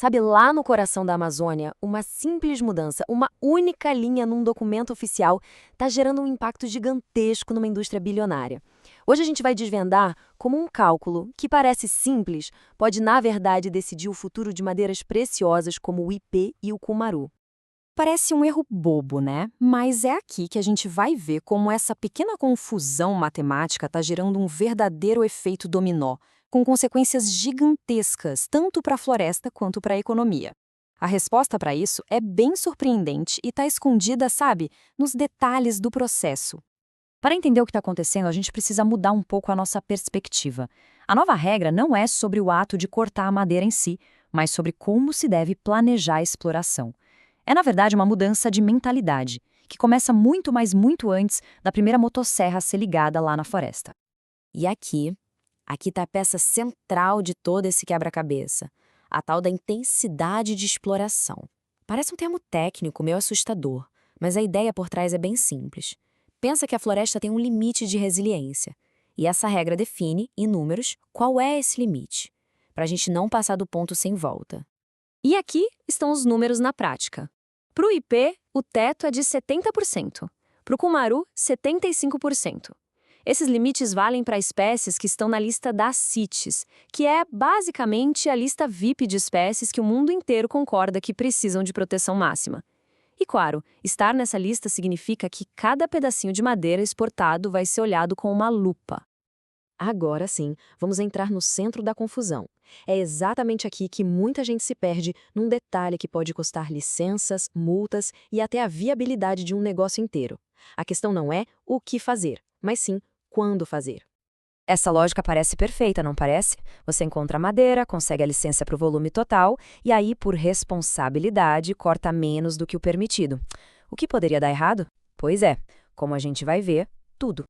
Sabe, lá no coração da Amazônia, uma simples mudança, uma única linha num documento oficial, está gerando um impacto gigantesco numa indústria bilionária. Hoje a gente vai desvendar como um cálculo que parece simples pode, na verdade, decidir o futuro de madeiras preciosas como o ipê e o cumaru. Parece um erro bobo, né? Mas é aqui que a gente vai ver como essa pequena confusão matemática está gerando um verdadeiro efeito dominó, com consequências gigantescas tanto para a floresta quanto para a economia. A resposta para isso é bem surpreendente e está escondida, sabe, nos detalhes do processo. Para entender o que está acontecendo, a gente precisa mudar um pouco a nossa perspectiva. A nova regra não é sobre o ato de cortar a madeira em si, mas sobre como se deve planejar a exploração. É, na verdade, uma mudança de mentalidade, que começa muito, mas muito antes da primeira motosserra ser ligada lá na floresta. E aqui está a peça central de todo esse quebra-cabeça, a tal da intensidade de exploração. Parece um termo técnico meio assustador, mas a ideia por trás é bem simples. Pensa que a floresta tem um limite de resiliência, e essa regra define, em números, qual é esse limite, para a gente não passar do ponto sem volta. E aqui estão os números na prática. Para o ipê, o teto é de 70%. Para o cumaru, 75%. Esses limites valem para espécies que estão na lista das CITES, que é basicamente a lista VIP de espécies que o mundo inteiro concorda que precisam de proteção máxima. E claro, estar nessa lista significa que cada pedacinho de madeira exportado vai ser olhado com uma lupa. Agora sim, vamos entrar no centro da confusão. É exatamente aqui que muita gente se perde num detalhe que pode custar licenças, multas e até a viabilidade de um negócio inteiro. A questão não é o que fazer, mas sim quando fazer. Essa lógica parece perfeita, não parece? Você encontra a madeira, consegue a licença para o volume total e aí, por responsabilidade, corta menos do que o permitido. O que poderia dar errado? Pois é, como a gente vai ver, tudo.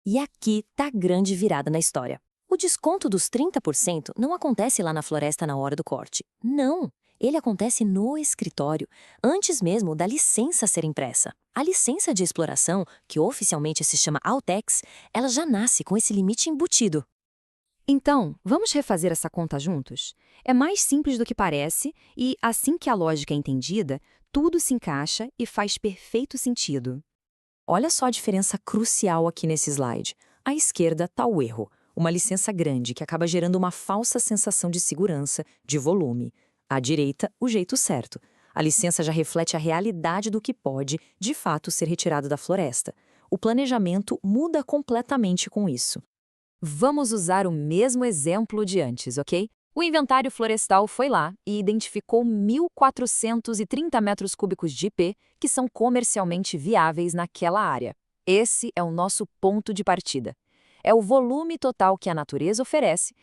E aqui tá a grande virada na história. O desconto dos 30% não acontece lá na floresta na hora do corte. Não! Ele acontece no escritório, antes mesmo da licença ser impressa. A licença de exploração, que oficialmente se chama Autex, ela já nasce com esse limite embutido. Então, vamos refazer essa conta juntos? É mais simples do que parece e, assim que a lógica é entendida, tudo se encaixa e faz perfeito sentido. Olha só a diferença crucial aqui nesse slide. À esquerda está o erro, uma licença grande que acaba gerando uma falsa sensação de segurança, de volume. À direita, o jeito certo. A licença já reflete a realidade do que pode, de fato, ser retirado da floresta. O planejamento muda completamente com isso. Vamos usar o mesmo exemplo de antes, ok? O inventário florestal foi lá e identificou 1.430 metros cúbicos de ipê que são comercialmente viáveis naquela área. Esse é o nosso ponto de partida. É o volume total que a natureza oferece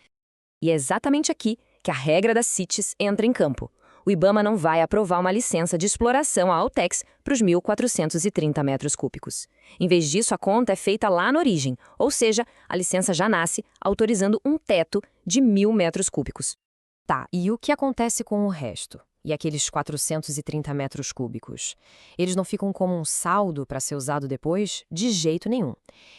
e é exatamente aqui que a regra das CITES entra em campo. O IBAMA não vai aprovar uma licença de exploração à Autex para os 1.430 metros cúbicos. Em vez disso, a conta é feita lá na origem, ou seja, a licença já nasce autorizando um teto de 1.000 metros cúbicos. Tá, e o que acontece com o resto? E aqueles 430 metros cúbicos? Eles não ficam como um saldo para ser usado depois? De jeito nenhum.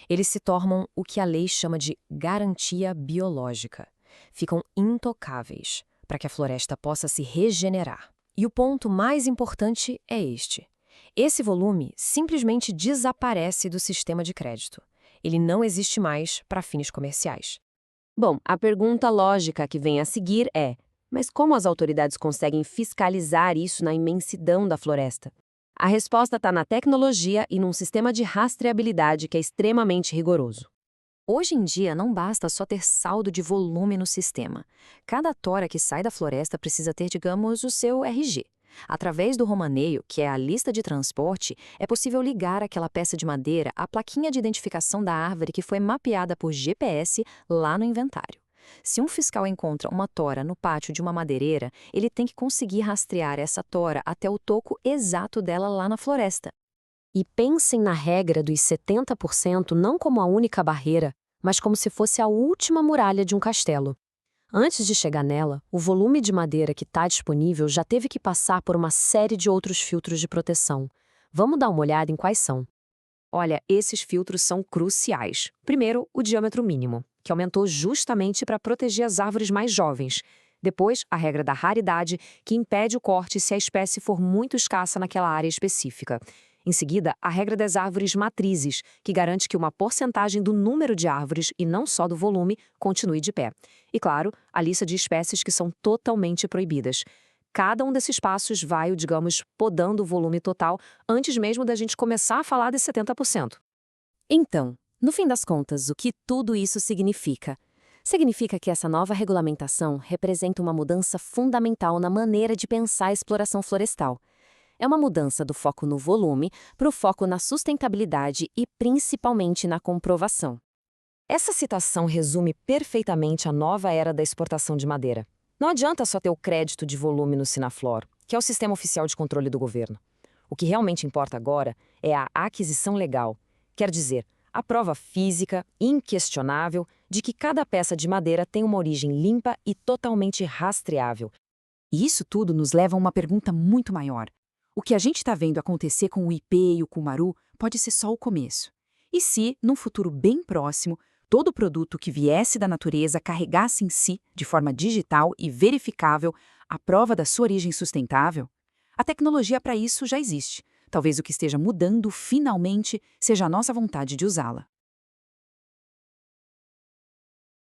Eles se tornam o que a lei chama de garantia biológica. Ficam intocáveis, para que a floresta possa se regenerar. E o ponto mais importante é este. Esse volume simplesmente desaparece do sistema de crédito. Ele não existe mais para fins comerciais. Bom, a pergunta lógica que vem a seguir é: mas como as autoridades conseguem fiscalizar isso na imensidão da floresta? A resposta está na tecnologia e num sistema de rastreabilidade que é extremamente rigoroso. Hoje em dia, não basta só ter saldo de volume no sistema. Cada tora que sai da floresta precisa ter, digamos, o seu RG. Através do romaneio, que é a lista de transporte, é possível ligar aquela peça de madeira à plaquinha de identificação da árvore que foi mapeada por GPS lá no inventário. Se um fiscal encontra uma tora no pátio de uma madeireira, ele tem que conseguir rastrear essa tora até o toco exato dela lá na floresta. E pensem na regra dos 70% não como a única barreira, mas como se fosse a última muralha de um castelo. Antes de chegar nela, o volume de madeira que está disponível já teve que passar por uma série de outros filtros de proteção. Vamos dar uma olhada em quais são. Olha, esses filtros são cruciais. Primeiro, o diâmetro mínimo, que aumentou justamente para proteger as árvores mais jovens. Depois, a regra da raridade, que impede o corte se a espécie for muito escassa naquela área específica. Em seguida, a regra das árvores matrizes, que garante que uma porcentagem do número de árvores, e não só do volume, continue de pé. E, claro, a lista de espécies que são totalmente proibidas. Cada um desses passos vai, digamos, podando o volume total antes mesmo da gente começar a falar de 70%. Então, no fim das contas, o que tudo isso significa? Significa que essa nova regulamentação representa uma mudança fundamental na maneira de pensar a exploração florestal. É uma mudança do foco no volume para o foco na sustentabilidade e principalmente na comprovação. Essa citação resume perfeitamente a nova era da exportação de madeira. Não adianta só ter o crédito de volume no Sinaflor, que é o sistema oficial de controle do governo. O que realmente importa agora é a aquisição legal, quer dizer, a prova física, inquestionável, de que cada peça de madeira tem uma origem limpa e totalmente rastreável. E isso tudo nos leva a uma pergunta muito maior. O que a gente está vendo acontecer com o ipê e o cumaru pode ser só o começo. E se, num futuro bem próximo, todo produto que viesse da natureza carregasse em si, de forma digital e verificável, a prova da sua origem sustentável? A tecnologia para isso já existe. Talvez o que esteja mudando finalmente seja a nossa vontade de usá-la.